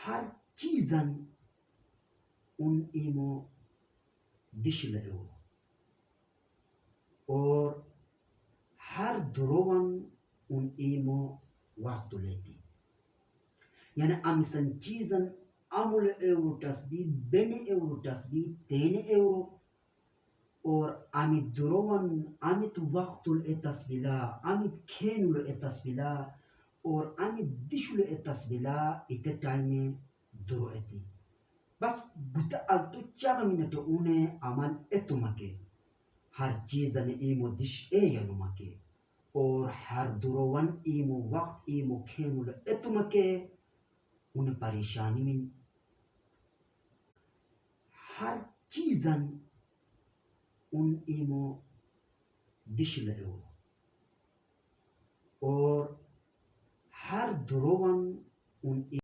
हर चीज़न उन ईमो दिशले और हर दुरोवन उन ईमो वक्त लेती यानी अमिसन चीज़न अमुल एवरो तस्बी बेने एवरो तस्बी तेने एवरो और आमित दुरोवन आमित वक्तुल ए तस्बिला आमित खेनुल ए तस्बिला और आमित दिशुल ए तस्बिला इते टाइमे दुरो एती बस गुता अल्तु चागा मिनटो उने अमल एतुमके हर चीज़न ईमो दिश ए यनुमके और हर दुरोवन ईमो वक्त ईमो खेनुल एतुमके उन परेशानी में हर चीज़न उन ईमो दिशले और हर दुरोवन उन